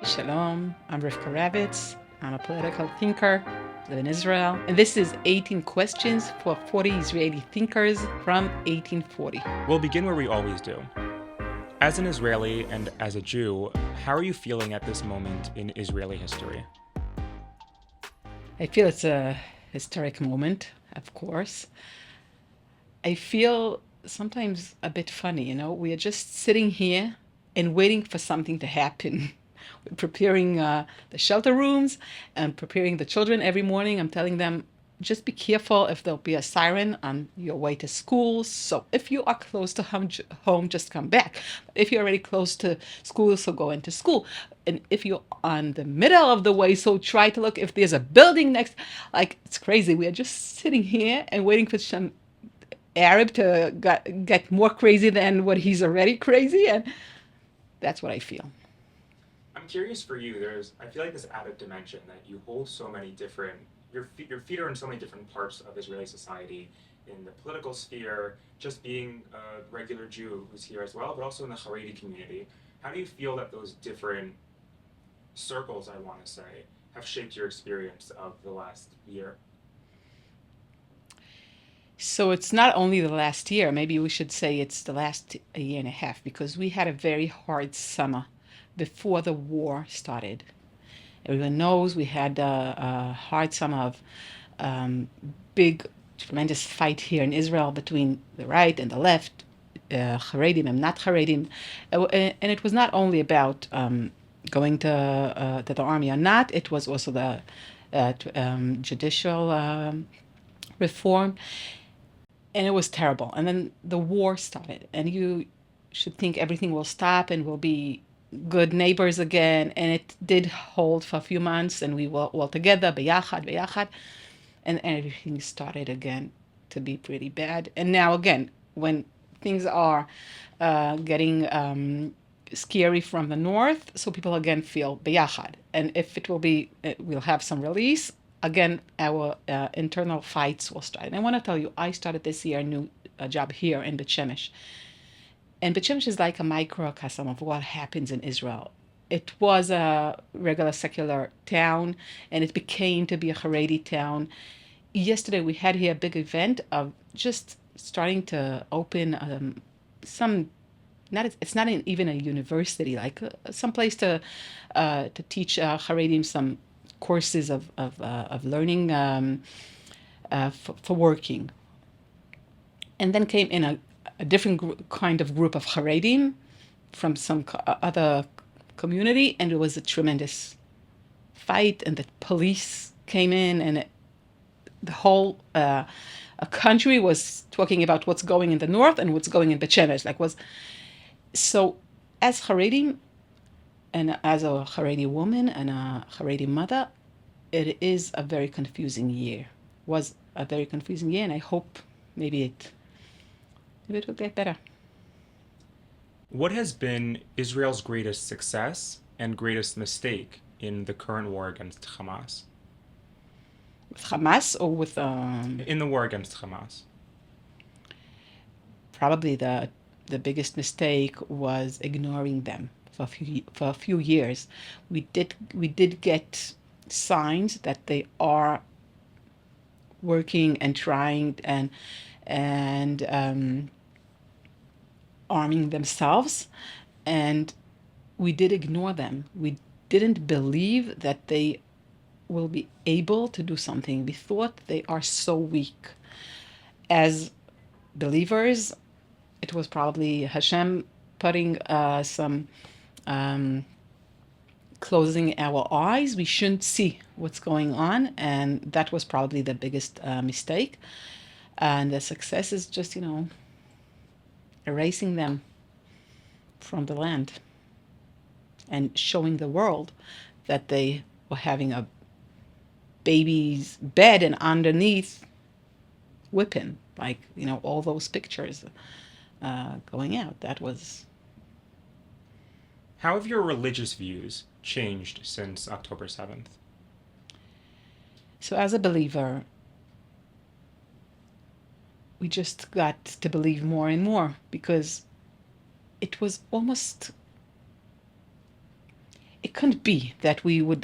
Shalom, I'm Rivka Ravitz. I'm a political thinker, live in Israel, and this is 18 Questions for 40 Israeli Thinkers from 1840. We'll begin where we always do. As an Israeli and as a Jew, how are you feeling at this moment in Israeli history? I feel it's a historic moment, of course. I feel sometimes a bit funny, we are just sitting here and waiting for something to happen. We're preparing the shelter rooms and preparing the children every morning. I'm telling them, just be careful if there'll be a siren on your way to school. So if you are close to home, just come back. If you're already close to school, so go into school. And if you're on the middle of the way, so try to look if there's a building next. Like, it's crazy. We are just sitting here and waiting for some Arab to get more crazy than what he's already crazy. And that's what I feel. I'm curious for you, I feel like this added dimension that you hold so many different, your feet are in so many different parts of Israeli society, in the political sphere, just being a regular Jew who's here as well, but also in the Haredi community. How do you feel that those different circles, I want to say, have shaped your experience of the last year? So it's not only the last year, maybe we should say it's the last a year and a half, because we had a very hard summer before the war started. Everyone knows we had a hard summer of big, tremendous fight here in Israel between the right and the left, Haredim and not Haredim. And it was not only about going to the army or not, it was also the judicial reform. And it was terrible. And then the war started, and you should think everything will stop and we'll be good neighbors again. And it did hold for a few months, and we were all together, beyachad, and everything started again to be pretty bad. And now again, when things are getting scary from the north, so people again feel beyachad. And if it will be, we'll have some release, again, our internal fights will start. And I want to tell you, I started this year a new job here in Bet Shemesh. And Bet Shemesh is like a microcosm of what happens in Israel. It was a regular secular town, and it became to be a Haredi town. Yesterday, we had here a big event of just starting to open some. Not it's not even a university, like some place to teach Haredim some courses of learning for working. And then came in a different kind of group of Haredim from some other community, and it was a tremendous fight, and the police came in, and the whole a country was talking about what's going in the north and what's going in Bet Shemesh. So as Haredim, and as a Haredi woman and a Haredi mother, it is a very confusing year. Was a very confusing year, and I hope maybe it will get better. What has been Israel's greatest success and greatest mistake in the current war against Hamas? With Hamas or with In the war against Hamas? probably the biggest mistake was ignoring them for a few years. We did get signs that they are working and trying and arming themselves, and we did ignore them. We didn't believe that they will be able to do something. We thought they are so weak. As believers, it was probably Hashem putting some closing our eyes. We shouldn't see what's going on, and that was probably the biggest mistake. And the success is just, erasing them from the land and showing the world that they were having a baby's bed and underneath whipping, like, all those pictures going out. That was. How have your religious views changed since October 7th? So as a believer, we just got to believe more and more, because it was almost it couldn't be that we would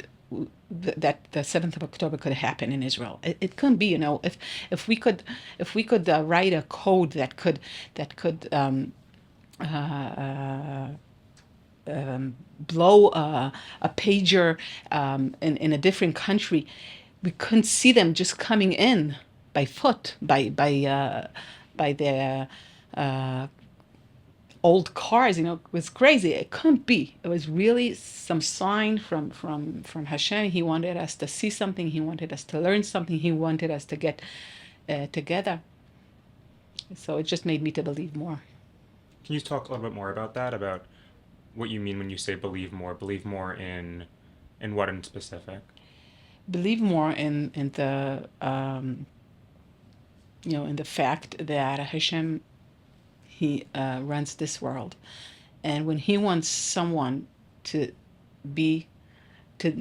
that the 7th of October could happen in Israel. It couldn't be, if we could write a code that could uh, blow a pager in a different country, we couldn't see them just coming in by foot, by their uh, old cars. It was crazy. It couldn't be. It was really some sign from Hashem. He wanted us to see something. He wanted us to learn something. He wanted us to get together. So it just made me to believe more. Can you talk a little bit more about that? About what you mean when you say believe more? Believe more in what in specific? Believe more in the in the fact that Hashem, he runs this world, and when he wants someone to be to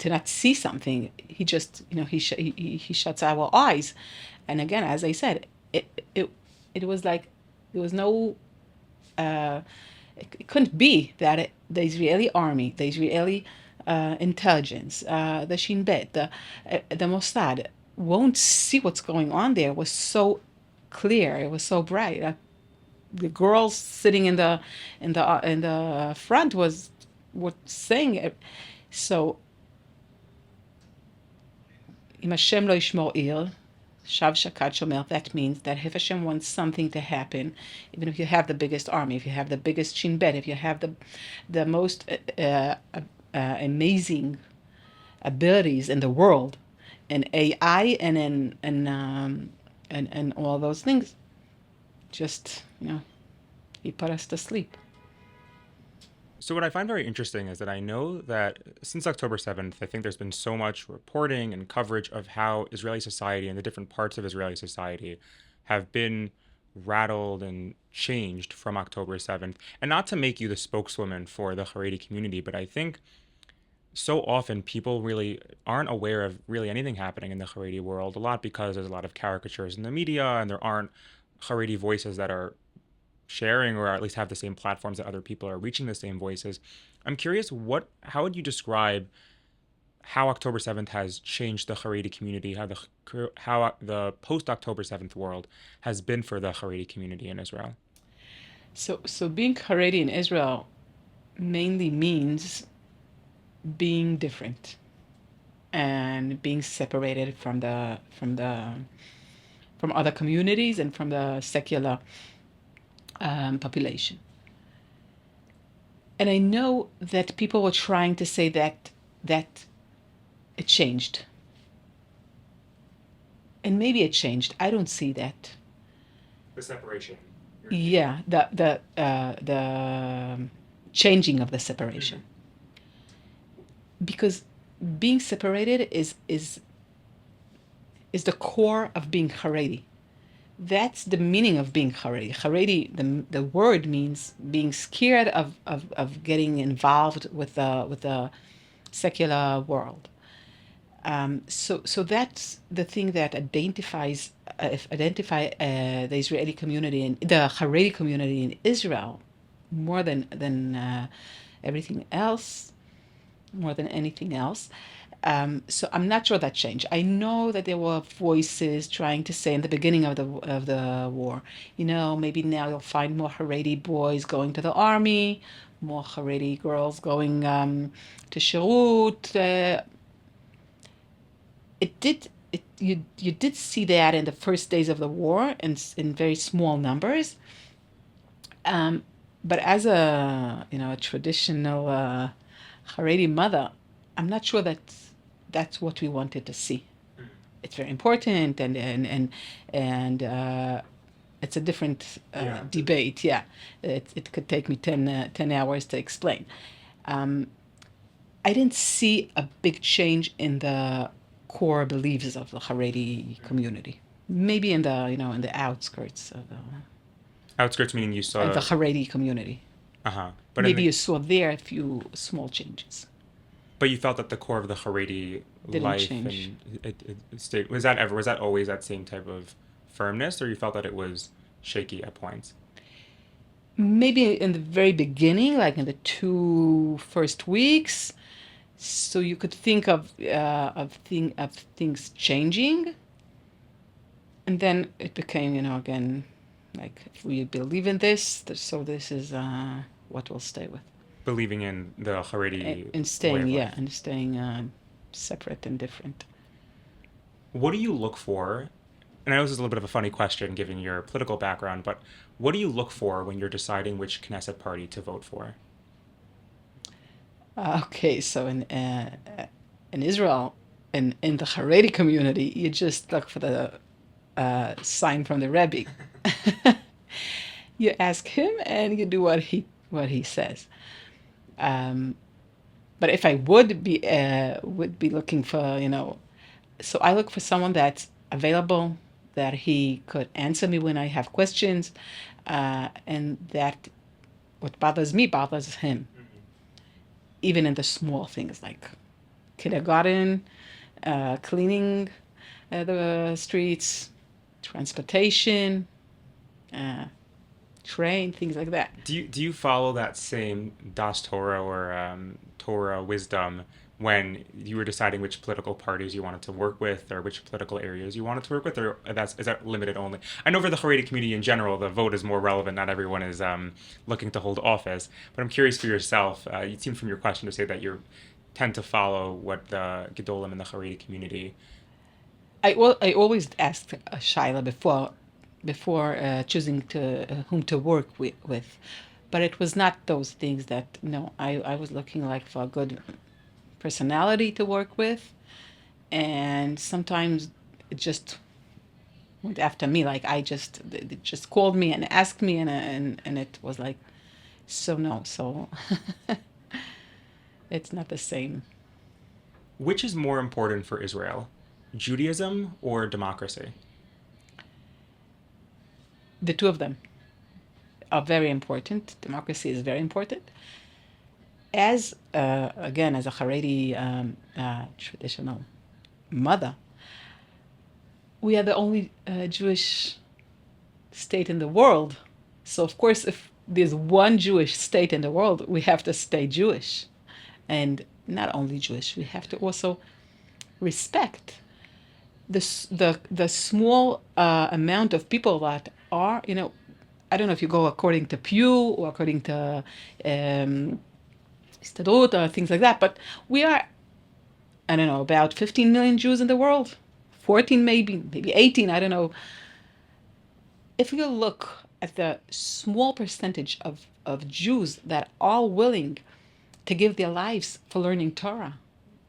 not see something, he just he shuts our eyes. And again, as I said, it was like there was no it couldn't be that the Israeli army, the Israeli intelligence, the Shin Bet, the Mossad won't see what's going on there. It was so clear. It was so bright. The girls sitting in the front were saying it. So, Im Hashem lo yishmor ir, Shav Shakad Shomer, that means that if Hashem wants something to happen, even if you have the biggest army, if you have the biggest Shin Bet, if you have the most amazing abilities in the world, and AI and all those things, just he put us to sleep. So what I find very interesting is that I know that since October 7th, I think there's been so much reporting and coverage of how Israeli society and the different parts of Israeli society have been rattled and changed from October 7th. And not to make you the spokeswoman for the Haredi community, but I think so often people really aren't aware of really anything happening in the Haredi world, a lot because there's a lot of caricatures in the media and there aren't Haredi voices that are sharing or at least have the same platforms that other people are reaching the same voices. I'm curious, how would you describe how October 7th has changed the Haredi community, how the post October 7th world has been for the Haredi community in Israel? So being Haredi in Israel mainly means being different and being separated from other communities and from the secular population. And I know that people were trying to say that it changed, and maybe it changed. I don't see that. The separation. Yeah, the changing of the separation, because being separated is the core of being Haredi. That's the meaning of being Haredi. Haredi, the word means being scared of getting involved with the secular world. So that's the thing that identify the Israeli community and the Haredi community in Israel more than everything else, more than anything else. So I'm not sure that changed. I know that there were voices trying to say in the beginning of the war, maybe now you'll find more Haredi boys going to the army, more Haredi girls going to Shirut. You did see that in the first days of the war in very small numbers. But as a traditional Haredi mother, I'm not sure that that's what we wanted to see. It's very important, and it's a different debate. Yeah, it could take me 10 hours to explain. I didn't see a big change in the core beliefs of the Haredi community. Maybe in the outskirts of Outskirts meaning you saw the Haredi community. But maybe you saw there a few small changes. But you felt that the core of the Haredi life change. And it stayed. Was that always that same type of firmness, or you felt that it was shaky at points? Maybe in the very beginning, like in the 2 first weeks, so you could think of things changing, and then it became, again, like if we believe in this, so this is what we'll stay with, Believing in the Haredi and way staying, of yeah, life. and staying separate and different. What do you look for? And I know this is a little bit of a funny question given your political background, but what do you look for when you're deciding which Knesset party to vote for? Okay, so in Israel, in the Haredi community, you just look for the sign from the Rebbe. You ask him, and you do what he says. Um, but if I would be looking for, so I look for someone that's available, that he could answer me when I have questions, and that what bothers me bothers him, Mm-hmm. even in the small things like kindergarten, cleaning the streets, transportation, uh, train, things like that. Do you follow that same Das Torah or Torah wisdom when you were deciding which political parties you wanted to work with or which political areas you wanted to work with, or is that limited only? I know for the Haredi community in general, the vote is more relevant. Not everyone is looking to hold office, but I'm curious for yourself. You seem from your question to say that you tend to follow what the Gedolim in the Haredi community. I always asked Shaila before choosing to whom to work with, but it was not those things that, no, I was looking like for a good personality to work with, and sometimes it just went after me, like they just called me and asked me, and it was like, so no, so it's not the same. Which is more important for Israel, Judaism or democracy? The two of them are very important. Democracy is very important. As again, as a Haredi traditional mother, we are the only Jewish state in the world. So of course, if there's one Jewish state in the world, we have to stay Jewish, and not only Jewish, we have to also respect the small amount of people that are, I don't know if you go according to Pew or according to um, Istadrut or things like that, but we are, I don't know, about 15 million Jews in the world, 14 maybe 18, I don't know. If you look at the small percentage of Jews that are willing to give their lives for learning Torah,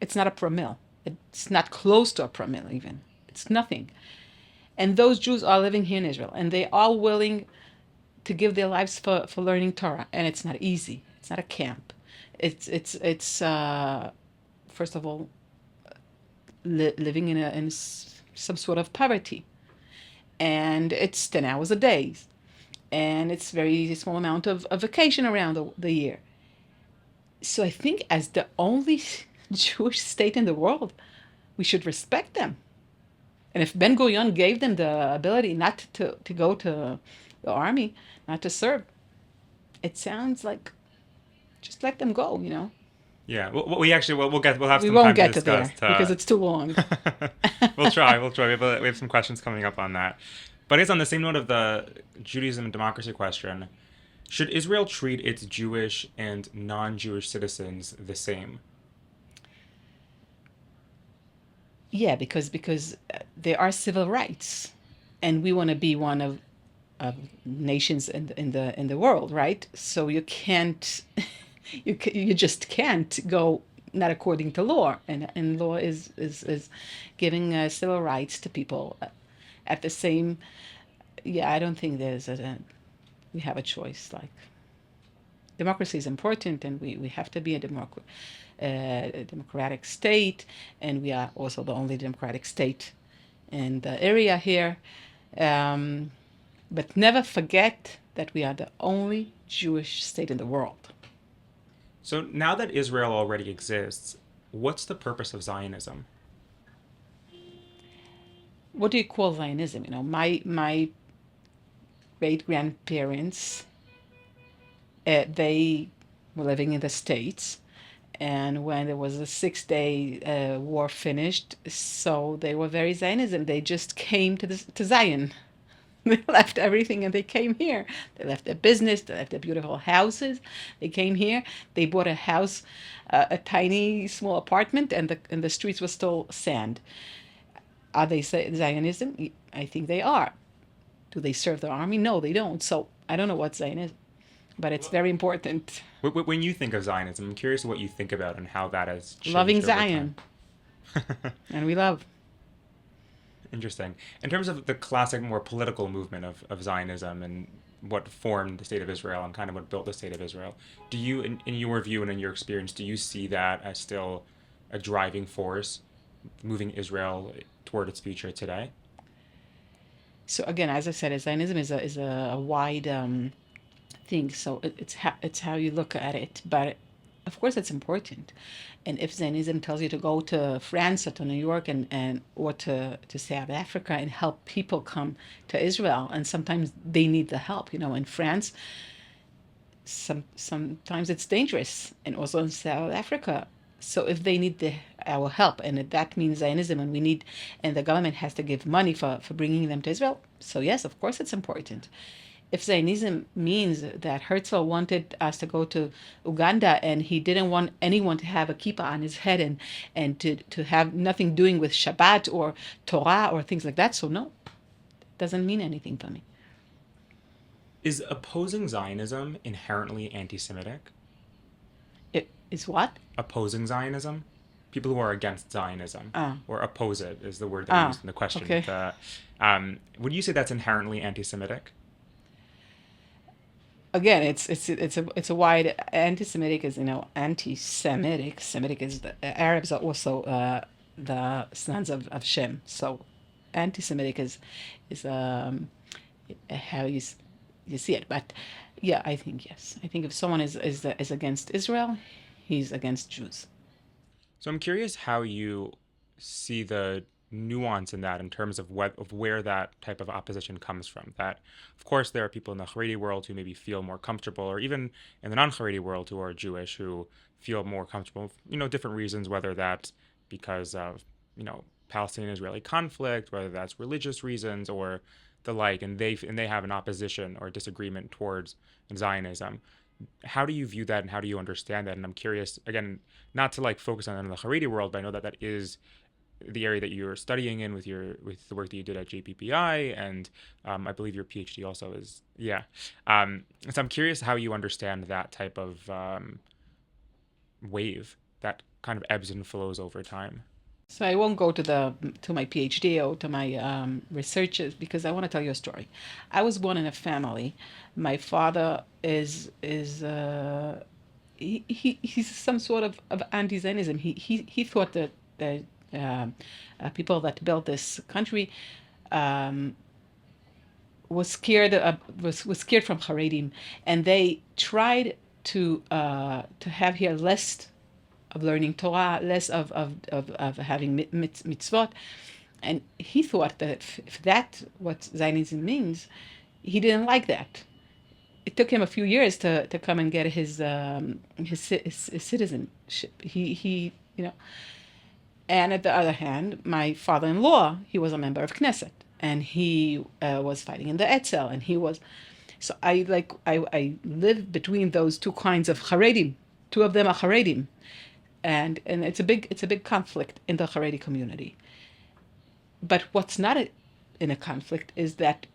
it's not a promille. It's not close to a promille even. It's nothing. And those Jews are living here in Israel, and they are willing to give their lives for learning Torah. And it's not easy. It's not a camp. It's first of all, living in some sort of poverty, and it's 10 hours a day, and it's very small amount of vacation around the year. So I think as the only Jewish state in the world, we should respect them. And if Ben Gurion gave them the ability not to go to the army, not to serve, it sounds like just let them go. Yeah, we actually we'll have We some won't time to get to discuss. there because it's too long. We'll try. We'll try. We have some questions coming up on that. But it's on the same note of the Judaism and democracy question. Should Israel treat its Jewish and non-Jewish citizens the same? Yeah, because there are civil rights, and we want to be one of nations in the world, right? So you can't, you just can't go not according to law, and law is giving civil rights to people at the same. Yeah, I don't think we have a choice. Like, democracy is important, and we have to be a democratic state, and we are also the only democratic state in the area here. Um, but never forget that we are the only Jewish state in the world. So now that Israel already exists, what's the purpose of Zionism? What do you call Zionism? My great grandparents They were living in the States, and when there was a 6 day war finished, so they were very Zionism. They just came to Zion. They left everything and they came here. They left their business, they left their beautiful houses. They came here. They bought a house, a tiny small apartment, and the streets were still sand. Are they Zionism? I think they are. Do they serve the army? No, they don't. So I don't know what Zionism, but it's very important. When you think of Zionism, I'm curious what you think about and how that has Loving changed over time. Zion, and we love. Interesting. In terms of the classic, more political movement of Zionism and what formed the state of Israel and kind of what built the state of Israel, do you, in your view and in your experience, do you see that as still a driving force moving Israel toward its future today? So again, as I said, Zionism is a wide thing. So it's how you look at it, but of course it's important. And if Zionism tells you to go to France or to New York and or to South Africa and help people come to Israel, and sometimes they need the help. In France, sometimes it's dangerous, and also in South Africa. So if they need our help, and if that means Zionism, and the government has to give money for bringing them to Israel. So yes, of course it's important. If Zionism means that Herzl wanted us to go to Uganda and he didn't want anyone to have a kippah on his head and to have nothing doing with Shabbat or Torah or things like that, so no, it doesn't mean anything for me. Is opposing Zionism inherently anti-Semitic? It is what? Opposing Zionism? People who are against Zionism Ah, or oppose it is the word that we used in the question. okay. Would you say that's inherently anti-Semitic? Again, it's a wide anti-Semitic is anti-Semitic. Semitic is the Arabs are also the sons of Shem. So anti-Semitic is how you see it. But yeah, I think yes. I think if someone is against Israel, he's against Jews. So I'm curious how you see the nuance in that in terms of where that type of opposition comes from. That, of course, there are people in the Haredi world who maybe feel more comfortable, or even in the non-Haredi world who are Jewish who feel more comfortable, different reasons, whether that's because of, Palestinian-Israeli conflict, whether that's religious reasons or the like, and they have an opposition or disagreement towards Zionism. How do you view that and how do you understand that? And I'm curious, again, not to like focus on the Haredi world, but I know that is the area that you're studying in with the work that you did at JPPI, and I believe your PhD also is, yeah. So I'm curious how you understand that type of wave that kind of ebbs and flows over time. So I won't go to my PhD or to my researches because I want to tell you a story. I was born in a family. My father he's some sort of anti-Zionism. He thought that the people that built this country um, was scared from Haredim, and they tried to have here less of learning Torah, less of having mitzvot. And he thought that if that what Zionism means, he didn't like that. It took him a few years to come and get his citizenship. And at the other hand, my father-in-law, he was a member of Knesset, and he was fighting in the Etzel, and he was. So I live between those two kinds of Haredim. Two of them are Haredim, and it's a big conflict in the Haredi community. But what's not in a conflict is that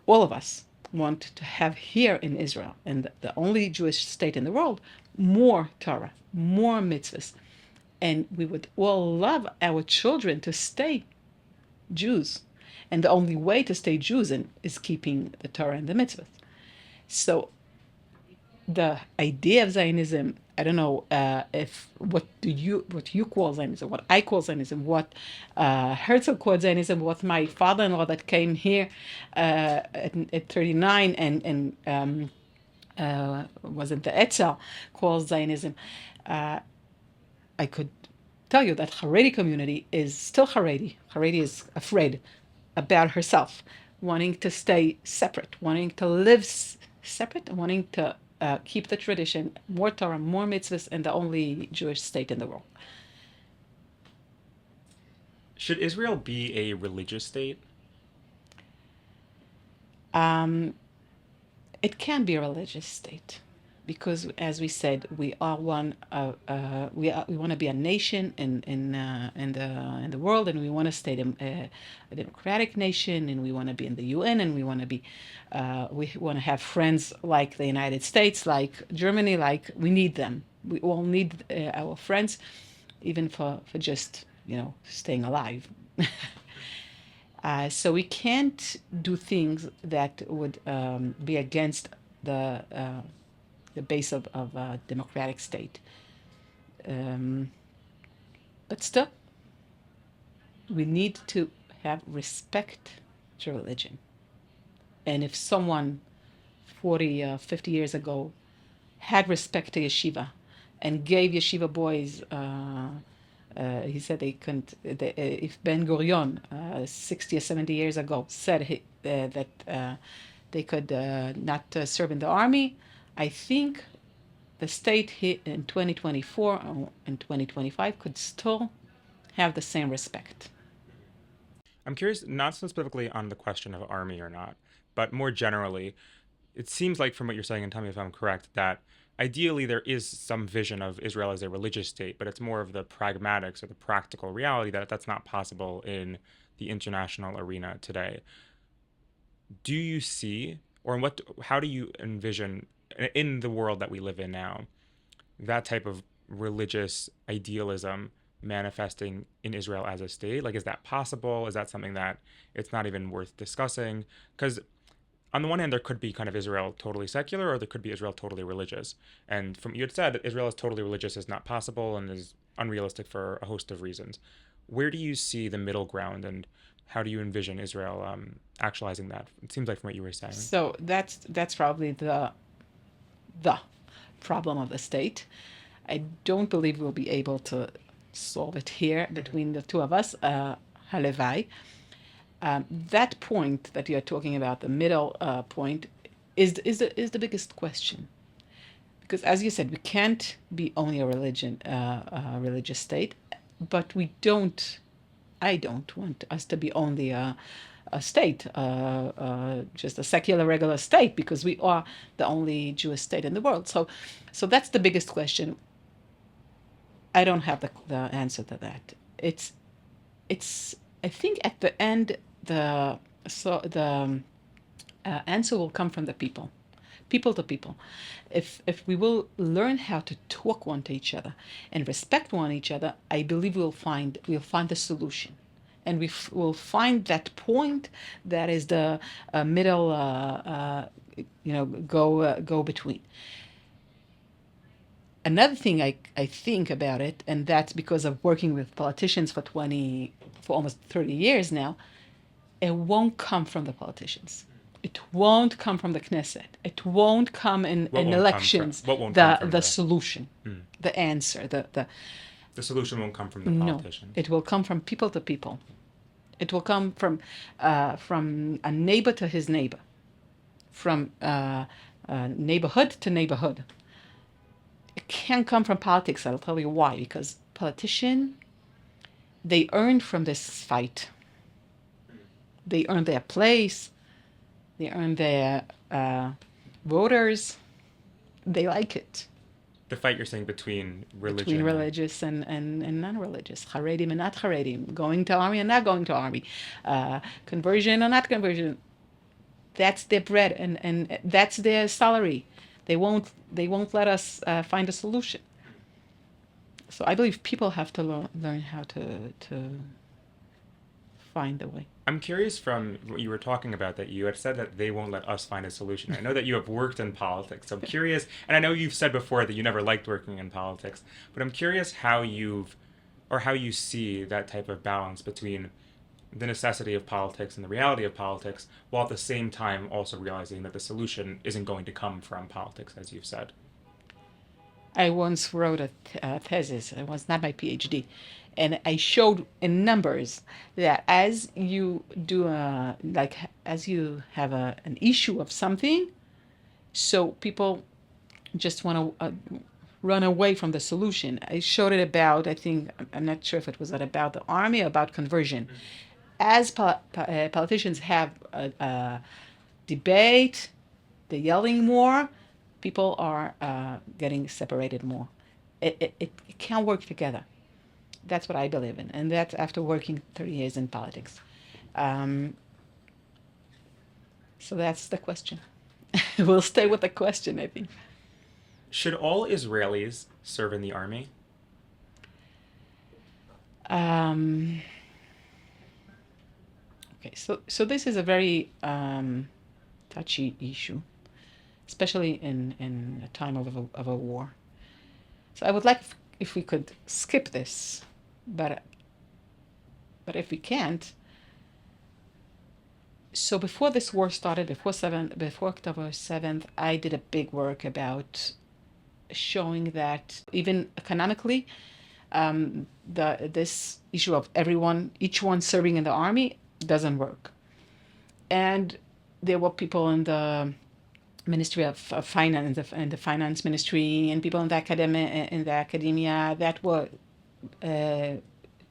all of us want to have here in Israel, and the only Jewish state in the world, more Torah, more mitzvahs, and we would all love our children to stay Jews, and the only way to stay Jews is keeping the Torah and the mitzvahs. So the idea of Zionism, I don't know if what you call Zionism, what I call Zionism, what Herzl called Zionism, what my father-in-law that came here at 39 and was in the Etzel called Zionism. I could tell you that Haredi community is still Haredi. Haredi is afraid about herself, wanting to stay separate, wanting to live separate, wanting to keep the tradition, more Torah, more mitzvahs, and the only Jewish state in the world. Should Israel be a religious state? Um, it can be a religious state because, as we said, we are one. We want to be a nation in the world, and we want to stay a democratic nation, and we want to be in the UN, and we want to have friends like the United States, like Germany, like we need them. We all need our friends, even for just staying alive. So we can't do things that would be against the base of a democratic state. Um, but still, we need to have respect to religion. And if someone 40, 50 years ago had respect to yeshiva and gave yeshiva boys, he said they couldn't, if Ben Gurion, 60 or 70 years ago, said that they could not serve in the army, I think the state in 2024 or in 2025 could still have the same respect. I'm curious, not specifically on the question of army or not, but more generally, it seems like from what you're saying, and tell me if I'm correct, that ideally there is some vision of Israel as a religious state, but it's more of the pragmatics or the practical reality that that's not possible in the international arena today. Do you see, or how do you envision in the world that we live in now, that type of religious idealism manifesting in Israel as a state? Like, is that possible? Is that something that it's not even worth discussing? Because on the one hand, there could be kind of Israel totally secular, or there could be Israel totally religious. And from you had said that Israel is totally religious is not possible and is unrealistic for a host of reasons. Where do you see the middle ground, and how do you envision Israel actualizing that? It seems like from what you were saying. So that's probably the problem of the state. I don't believe we'll be able to solve it here between the two of us. Halevai. That point that you're talking about, the middle point, is the biggest question. Because as you said, we can't be only a religious state, but I don't want us to be only a state, just a secular, regular state, because we are the only Jewish state in the world. So that's the biggest question. I don't have the answer to that. It's I think at the end the answer will come from the people, people to people. If we will learn how to talk one to each other and respect one each other, I believe we'll find the solution, and will find that point that is the middle, go between. Another thing I think about it, and that's because of working with politicians for almost 30 years now, it won't come from the politicians. It won't come from the Knesset. It won't come in elections. What won't come from the solution, the answer, the solution won't come from the no, politicians. it will come from people to people. It will come from a neighbor to his neighbor, from neighborhood to neighborhood. It can't come from politics. I'll tell you why. Because politicians, they earned from this fight. They earned their place. They earned their voters. They like it. The fight you're saying between religious and non-religious, Haredim and not Haredim, going to army and not going to army, conversion or not conversion. That's their bread and that's their salary. They won't let us find a solution. So I believe people have to learn how to find a way. I'm curious from what you were talking about, that you had said that they won't let us find a solution. I know that you have worked in politics, so I'm curious, and I know you've said before that you never liked working in politics, but I'm curious how you see that type of balance between the necessity of politics and the reality of politics, while at the same time also realizing that the solution isn't going to come from politics, as you've said. I once wrote a thesis. It was not my PhD, and I showed in numbers that as you do as you have an issue of something, so people just want to run away from the solution. I showed it about, I think, I'm not sure if it was about the army or about conversion. As politicians have a debate, they're yelling more, people are getting separated more. It can't work together. That's what I believe in. And that's after working 30 years in politics. Um, so that's the question. We'll stay with the question, I think. Should all Israelis serve in the army? Um, okay, so this is a very touchy issue, especially in a time of a war. So I would like if we could skip this, but if we can't, so before this war started, before October 7th, I did a big work about showing that even economically, this issue of each one serving in the army doesn't work. And there were people in the Ministry of Finance and the Finance Ministry, and people in the academia that were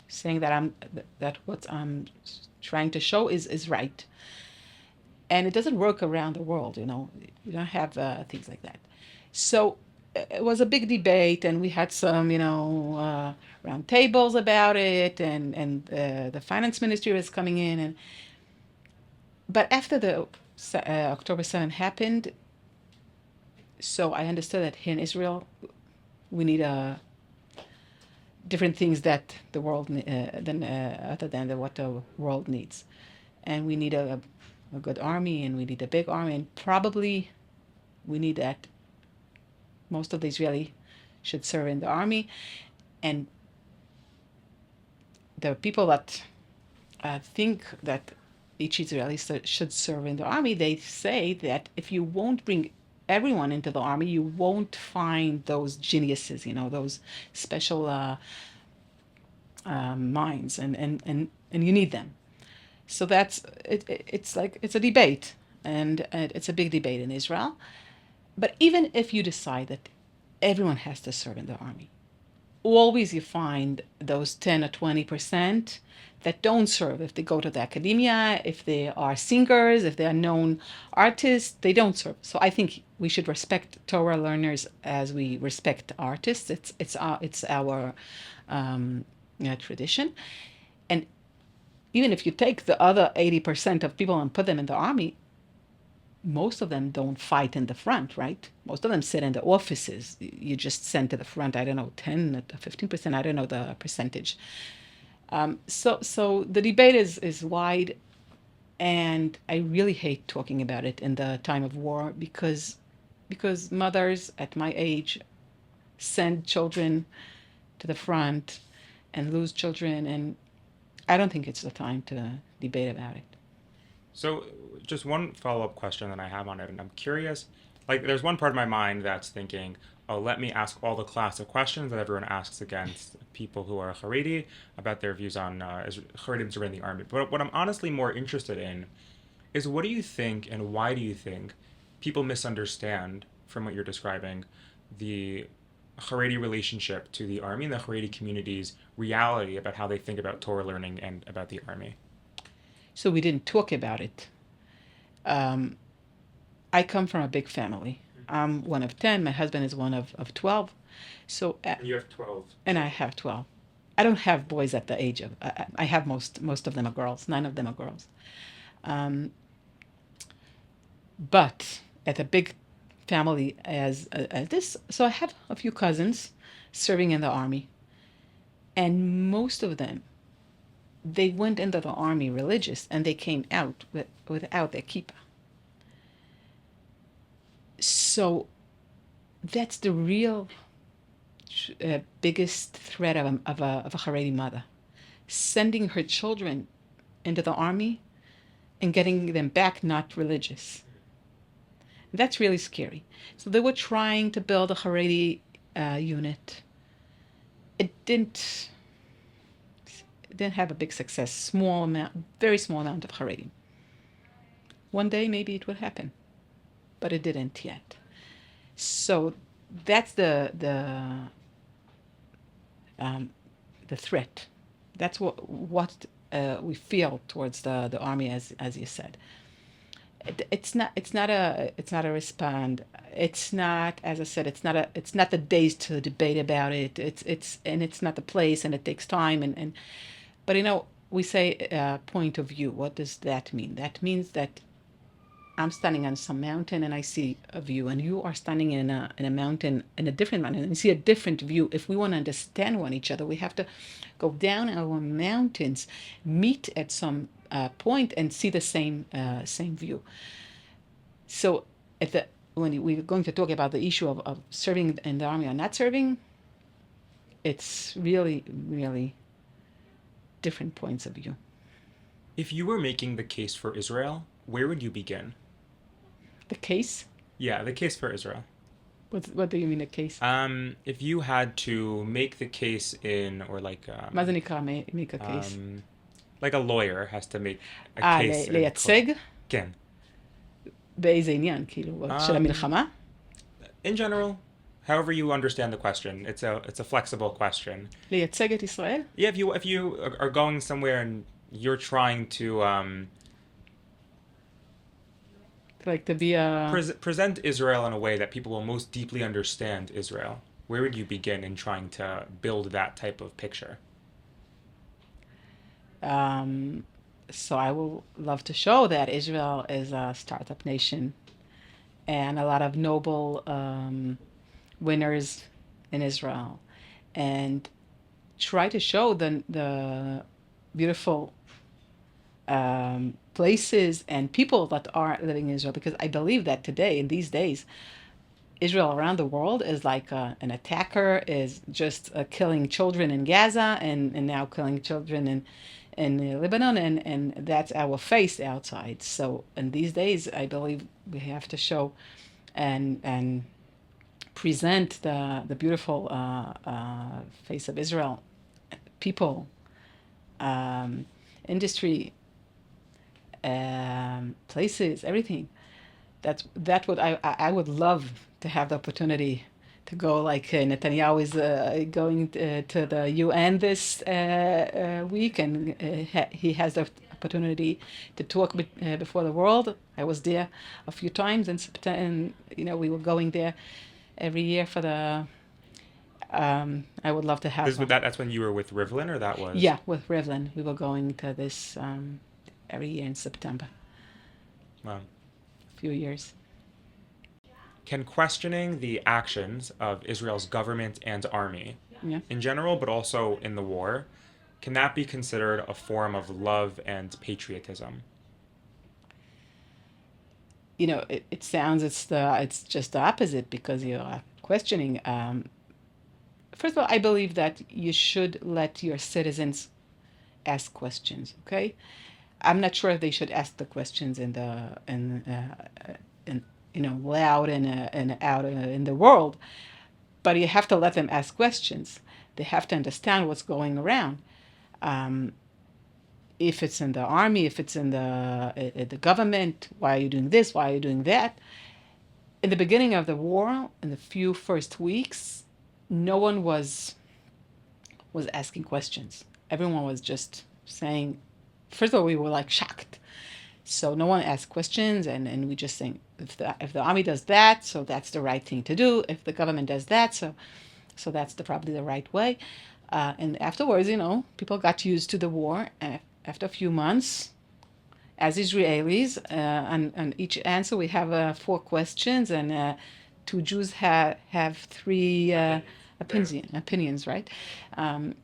saying that what I'm trying to show is right, and it doesn't work around the world. You don't have things like that. So it was a big debate, and we had some round tables about it, and the finance ministry was coming in, but after the October 7th happened, so I understood that here in Israel we need different things that the world other than what the world needs, and we need a good army, and we need a big army, and probably we need that most of the Israeli should serve in the army. And the people that think that each Israeli should serve in the army, they say that if you won't bring everyone into the army, you won't find those geniuses, those special minds, and you need them. So that's it. It's like it's a debate, and it's a big debate in Israel. But even if you decide that everyone has to serve in the army, always you find those 10 or 20% that don't serve. If they go to the academia, if they are singers, if they are known artists, they don't serve. So I think we should respect Torah learners as we respect artists. It's our tradition. And even if you take the other 80% of people and put them in the army, most of them don't fight in the front, right? Most of them sit in the offices. You just send to the front, I don't know, 10 to 15%, I don't know the percentage. So the debate is wide, and I really hate talking about it in the time of war because mothers at my age send children to the front and lose children, and I don't think it's the time to debate about it. So, just one follow up question that I have on it, and I'm curious. Like, there's one part of my mind that's thinking, oh, let me ask all the classic questions that everyone asks against people who are Haredi about their views on Haredim serving in the army. But what I'm honestly more interested in is what do you think and why do you think people misunderstand, from what you're describing, the Haredi relationship to the army and the Haredi community's reality about how they think about Torah learning and about the army? So we didn't talk about it. I come from a big family. I'm one of 10. My husband is one of 12. So And you have 12 and I children. have 12. I don't have boys at the age of. I have most of them are girls. None of them are girls. Um, but at a big family as this, so I have a few cousins serving in the army, and most of them they went into the army religious, and they came out without their kippah. So that's the real biggest threat of a Haredi mother, sending her children into the army and getting them back not religious. That's really scary. So they were trying to build a Haredi unit. It didn't have a big success. Small amount, very small amount of Haredi. One day maybe it would happen, but it didn't yet. So that's um, the threat. That's what we feel towards the army, as you said. It's not a respond. It's not, as I said, it's not the days to debate about it. It's not the place, and it takes time, and but we say point of view. What does that mean? That means that I'm standing on some mountain and I see a view, and you are standing in a mountain, in a different mountain, and you see a different view. If we want to understand one each other, we have to go down our mountains, meet at some point, and see the same view. So when we're going to talk about the issue of serving in the army or not serving, it's really, really different points of view. If you were making the case for Israel, where would you begin? The case? Yeah, the case for Israel. What do you mean a case? If you had to make the case or מה זה נקרא make a case? like a lawyer has to make a case. לייצג? כן. באיזה עניין? כאילו, של המלחמה? In general, however you understand the question, it's a flexible question. לייצג את ישראל? Yeah, if you are going somewhere and you're trying to Like to be a... present Israel in a way that people will most deeply understand Israel, where would you begin in trying to build that type of picture? So I will love to show that Israel is a startup nation, and a lot of noble winners in Israel, and try to show the beautiful places and people that are living in Israel, because I believe that today, in these days, Israel around the world is like an attacker, is just killing children in Gaza, and now killing children in Lebanon, and that's our face outside. So in these days, I believe we have to show and present the beautiful face of Israel, people, industry, places, everything. That would I would love to have the opportunity to go, like Netanyahu is going to the UN this week, and he has the opportunity to talk before the world. I was there a few times in September, and we were going there every year for the. I would love to have. That's when you were with Rivlin, or that was? Yeah, with Rivlin, we were going to this every year in September. Wow. A few years. Can questioning the actions of Israel's government and army, in general, but also in the war, can that be considered a form of love and patriotism? It sounds it's just the opposite, because you're questioning. First of all, I believe that you should let your citizens ask questions. Okay, I'm not sure if they should ask the questions in loud and out in the world, but you have to let them ask questions. They have to understand what's going around. If it's in the army, if it's in the government, why are you doing this? Why are you doing that? In the beginning of the war, in the few first weeks, no one was asking questions. Everyone was just saying. First of all, we were like shocked. So no one asked questions, and we just think, if the army does that, so that's the right thing to do. If the government does that, so that's probably the right way. And afterwards, people got used to the war. And after a few months, as Israelis, on each answer we have 4 questions, and 2 Jews have 3 opinions, right?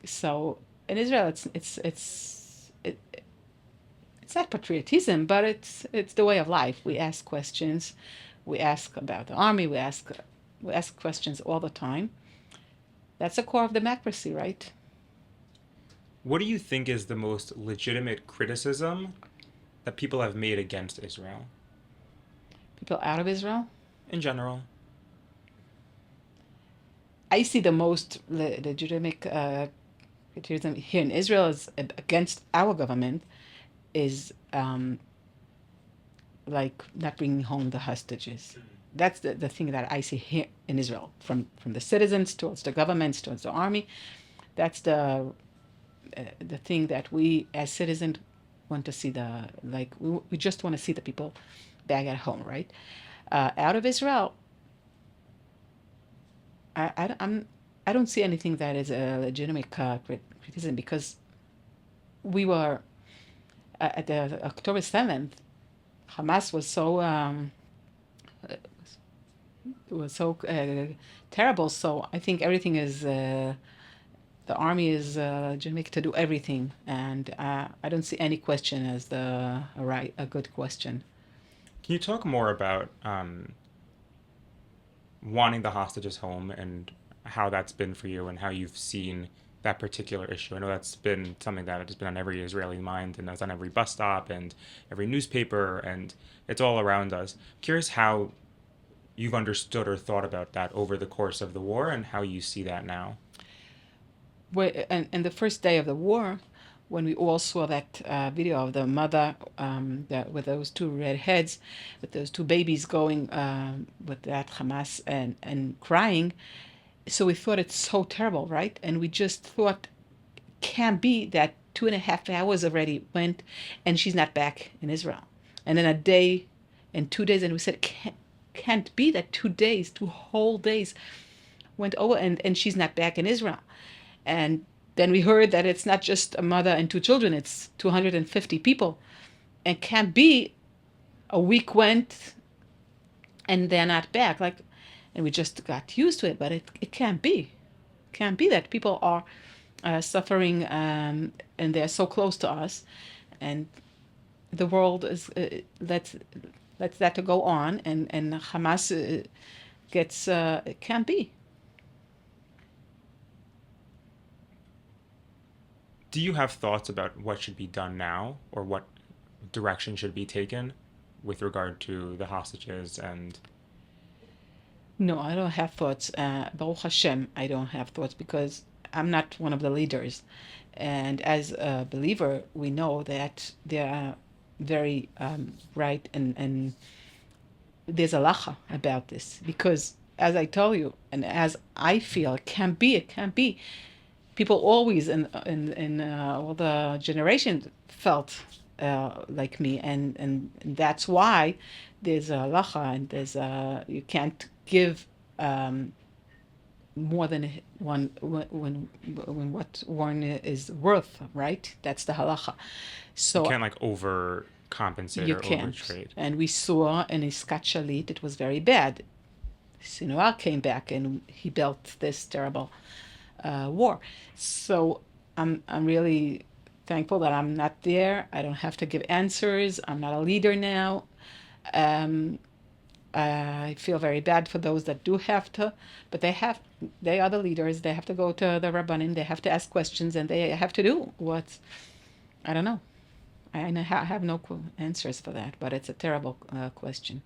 So in Israel, it's not patriotism, but it's the way of life. We ask questions. We ask about the army. We ask questions all the time. That's the core of democracy, right? What do you think is the most legitimate criticism that people have made against Israel? People out of Israel? In general. I see the most legitimate criticism here in Israel is against our government, is like not bringing home the hostages. that's the thing that I see here in Israel, from the citizens towards the governments towards the army. That's the thing that we as citizens want to see, the like we just want to see the people back at home, right? Out of Israel, I'm I don't see anything that is a legitimate criticism, because we were at the October 7th. Hamas was so terrible. So I think everything is the army is legitimate to do everything, and I don't see any question as a good question. Can you talk more about wanting the hostages home and how that's been for you and how you've seen that particular issue? I know that's been something that has been on every Israeli mind, and that's on every bus stop and every newspaper, and it's all around us. Curious how you've understood or thought about that over the course of the war and how you see that now. And the first day of the war, when we all saw that video of the mother with those two red heads, with those two babies going with that Hamas and crying, so we thought it's so terrible, right? And we just thought, can't be that 2.5 hours already went and she's not back in Israel. And then a day and 2 days, and we said, can't be that 2 days, 2 whole days went over and she's not back in Israel. And then we heard that it's not just a mother and two children, it's 250 people. And can't be a week went and they're not back. And we just got used to it, but it can't be. Can't be that people are suffering, and they're so close to us. And the world is lets that to go on, and Hamas gets it can't be. Do you have thoughts about what should be done now or what direction should be taken with regard to the hostages and No, I don't have thoughts. Baruch Hashem, I don't have thoughts, because I'm not one of the leaders. And as a believer, we know that they are very right, and there's a lacha about this, because as I told you, and as I feel, it can't be. People always in all the generations felt like me, and that's why there's a halacha, and you can't give more than one when what one is worth, right? That's the halacha. you So can't like overcompensate you or can't. overtrade? And we saw in Iskat Shalit, it was very bad. Sinwar came back and he built this terrible war. So I'm really thankful that I'm not there. I don't have to give answers. I'm not a leader now. Um, I feel very bad for those that do have to, but they are the leaders. They have to go to the rabbanim. They have to ask questions, and they have to do what, I don't know. I have no answers for that, but it's a terrible question.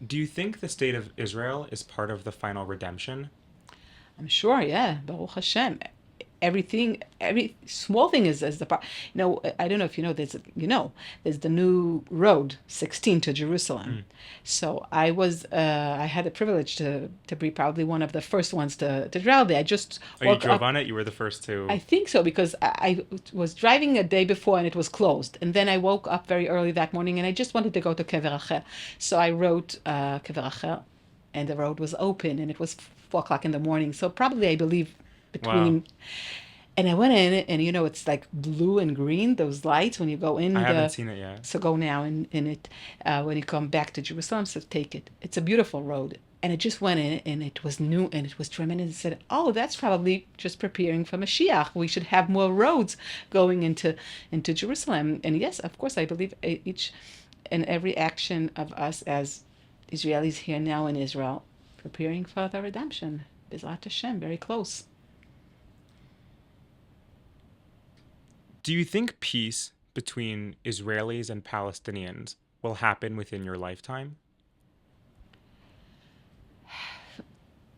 Do you think the state of Israel is part of the final redemption? I'm sure, yeah. Baruch Hashem. Every small thing is the part. I don't know if you know, there's the new road 16 to Jerusalem. So I had the privilege to be probably one of the first ones to travel there. I just Oh, you woke drove up. on it? You were the first to. I think so, because I was driving a day before and it was closed. And then I woke up very early that morning and I just wanted to go to Kever Acher. So I wrote Kever Acher, and the road was open, and it was 4 o'clock in the morning. So probably, I believe, Wow. between. And I went in, and it's like blue and green, those lights when you go in I haven't the. seen it yet. So go now in it when you come back to Jerusalem. So take it. It's a beautiful road. And I just went in, and it was new, and it was tremendous. And said, "Oh, that's probably just preparing for Mashiach. We should have more roads going into Jerusalem." And yes, of course, I believe each and every action of us as Israelis here now in Israel, preparing for the redemption. Bezrat Hashem, very close. Do you think peace between Israelis and Palestinians will happen within your lifetime?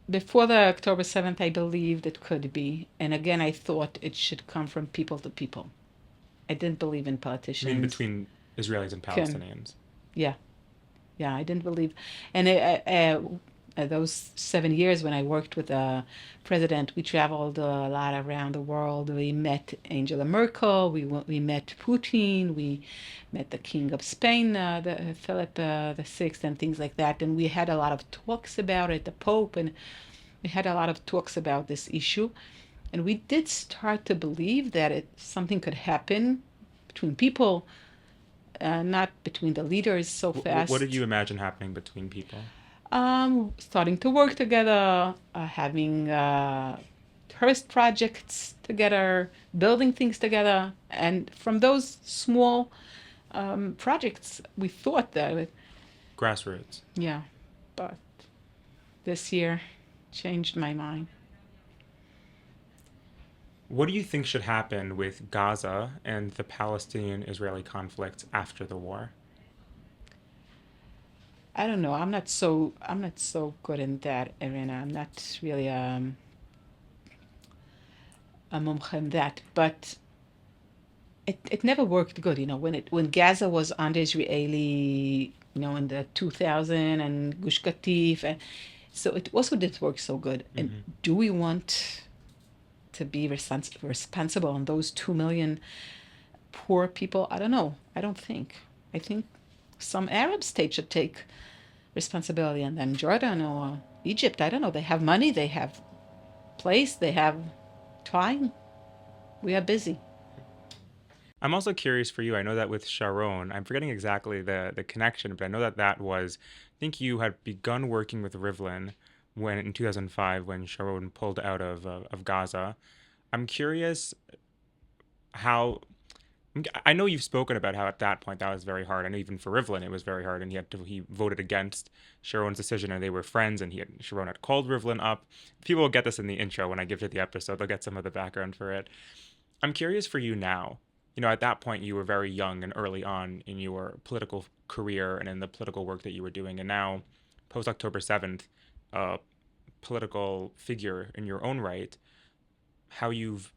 Before the October 7th, I believed it could be. And again, I thought it should come from people to people. I didn't believe in I mean, politicians. between Israelis and Can, Palestinians. yeah. Yeah, I didn't believe. And those 7 years when I worked with the president, we traveled a lot around the world. We met Angela Merkel. We met Putin. We met the King of Spain, the Philip the Sixth, and things like that. And we had a lot of talks about it, the Pope, and we had a lot of talks about this issue. And we did start to believe that something could happen between people, not between the leaders so What did fast. you imagine happening between people? Starting to work together, having tourist projects together, building things together. And from those small projects, we thought that, Grassroots. yeah, but this year changed my mind. What do you think should happen with Gaza and the Palestinian-Israeli conflict after the war? I don't know. I'm not so good in that arena. I'm not really a mumche in that, but it never worked good. When Gaza was under Israeli, in the 2000 and Gush Katif, and so it also didn't work so good. And Hmm. do we want to be responsible on those 2 million poor people? I don't know. I don't think. I think some Arab state should take responsibility, and then Jordan or Egypt. I don't know. They have money. They have place. They have time. We are busy. I'm also curious for you. I know that with Sharon, I'm forgetting exactly the connection, but I know that that was, I think you had begun working with Rivlin when in 2005 when Sharon pulled out of Gaza. I'm curious how I know you've spoken about how at that point that was very hard. I know even for Rivlin it was very hard, and he voted against Sharon's decision, and they were friends, and Sharon had called Rivlin up. People will get this in the intro when I give you the episode. They'll get some of the background for it. I'm curious for you now. At that point you were very young and early on in your political career and in the political work that you were doing, and now post October 7th, a political figure in your own right. How you've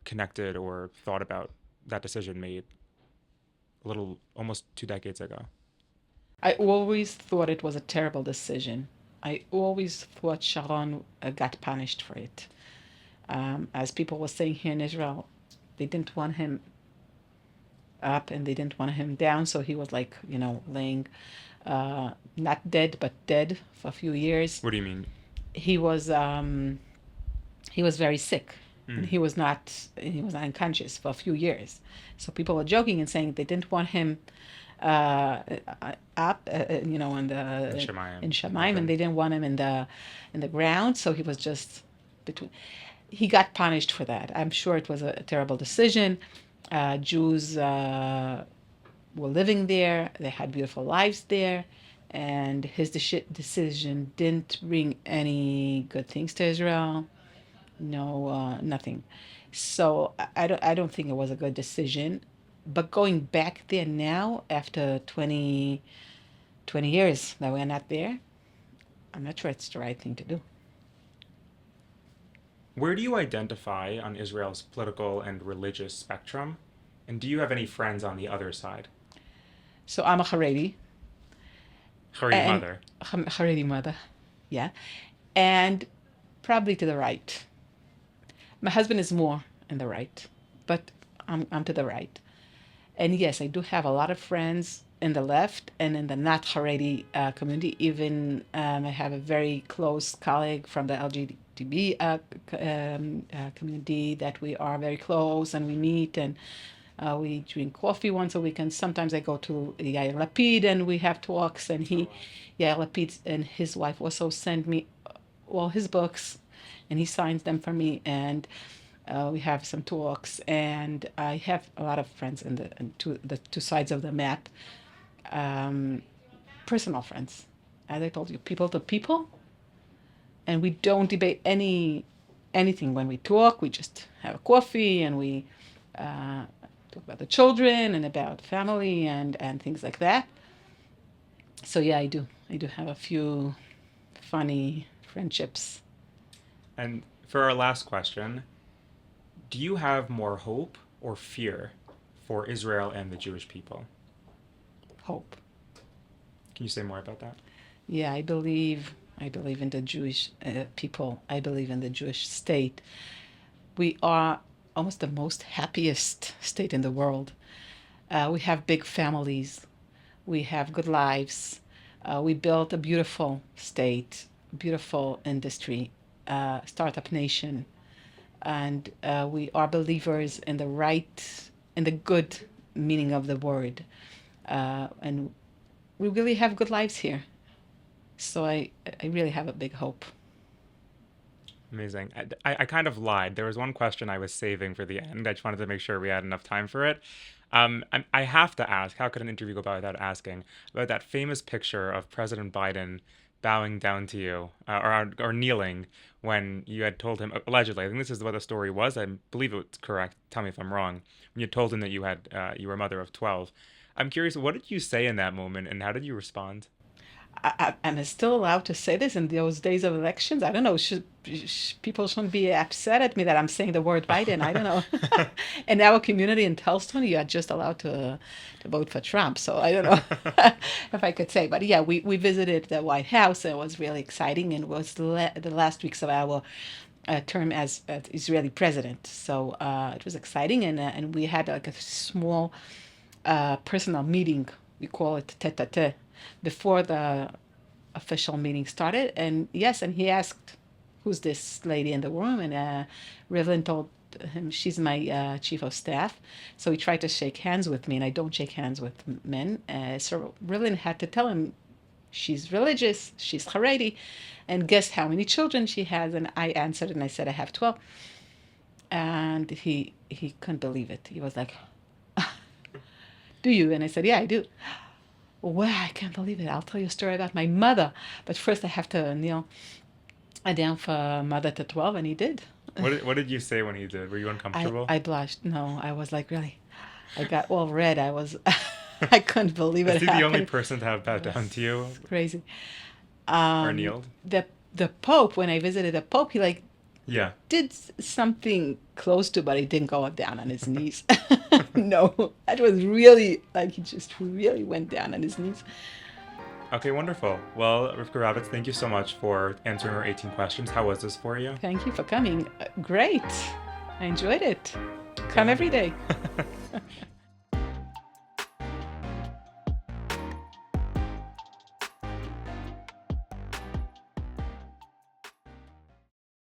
connected or thought about that decision made a little almost 2 decades ago. I always thought it was a terrible decision. I always thought Sharon got punished for it. As people were saying here in Israel, they didn't want him up and they didn't want him down, so he was like, laying not dead but dead for a few years. What do you mean? He was very sick, and Mm. he was not unconscious for a few years. So people were joking and saying they didn't want him uh, up, And in Shemayim, Shemaim, and heaven. they didn't want him in the ground. So he was just between. He got punished for that. I'm sure it was a terrible decision. Jews were living there; they had beautiful lives there, and his decision didn't bring any good things to Israel. No, nothing. So I don't think it was a good decision. But going back there now, after 20 years that we're not there, I'm not sure it's the right thing to do. Where do you identify on Israel's political and religious spectrum? And do you have any friends on the other side? So I'm a Haredi, Haredi and mother. Haredi mother, yeah, and probably to the right. My husband is more in the right, but I'm to the right. And yes, I do have a lot of friends in the left and in the not Haredi community. Even I have a very close colleague from the LGBT community that we are very close and we meet and we drink coffee once a week. And sometimes I go to Yair Lapid and we have talks. And Oh, wow. Yair Lapid and his wife also send me all his books and he signs them for me. And we have some talks, and I have a lot of friends the two sides of the map. Um, Personal friends, as I told you, people to people, and we don't debate anything when we talk. We just have a coffee and we uh, talk about the children and about family and things like that. So yeah, I do have a few funny friendships. And for our last question, do you have more hope or fear for Israel and the Jewish people? Hope. Can you say more about that? Yeah, I believe in the Jewish people. I believe in the Jewish state. We are almost the most happiest state in the world. We have big families. We have good lives. We built a beautiful state, beautiful industry, startup nation, and we are believers in the right, in the good meaning of the word, and we really have good lives here. So I really have a big hope. Amazing. I kind of lied. There was one question I was saving for the end. I just wanted to make sure we had enough time for it. I have to ask, how could an interview go by without asking about that famous picture of President Biden bowing down to you or kneeling when you had told him, allegedly, I think this is what the story was. I believe it's correct. Tell me if I'm wrong. When you told him that you were a mother of 12. I'm curious, what did you say in that moment and how did you respond? I'm still allowed to say this in those days of elections. I don't know. People shouldn't be upset at me that I'm saying the word Biden. I don't know. In our community in Telston, you are just allowed to vote for Trump. So I don't know if I could say. But yeah, we visited the White House. It was really exciting, and it was the last weeks of our term as Israeli president. So it was exciting, and we had like a small personal meeting. We call it tete-a-tete before the official meeting started. And yes, and he asked, "Who's this lady in the room?" And Rivlin told him, "She's my chief of staff." So he tried to shake hands with me, and I don't shake hands with men. So Rivlin had to tell him, "She's religious, she's Haredi, and guess how many children she has?" And I answered, and I said, "I have 12." And he couldn't believe it. He was like, "Do you?" And I said, "Yeah, I do." Well, I can't believe it. I'll tell you a story about my mother. But first, I have to kneel down for mother to 12, and he did. What did you say when he did? Were you uncomfortable? I blushed. No, I was like, really. I got all red. I was, I couldn't believe Is it he the only happened. person to have It bowed down was to you crazy. or Um, kneeled? the Pope, when I visited the Pope, he like Yeah. did something close to, but he didn't go down on his knees. No, that was really like he just really went down on his knees. Okay, wonderful. Well, Rivka Ravitz, thank you so much for answering our 18 questions. How was this for you? Thank you for coming. Great. I enjoyed it. Okay, Come every wonderful. day.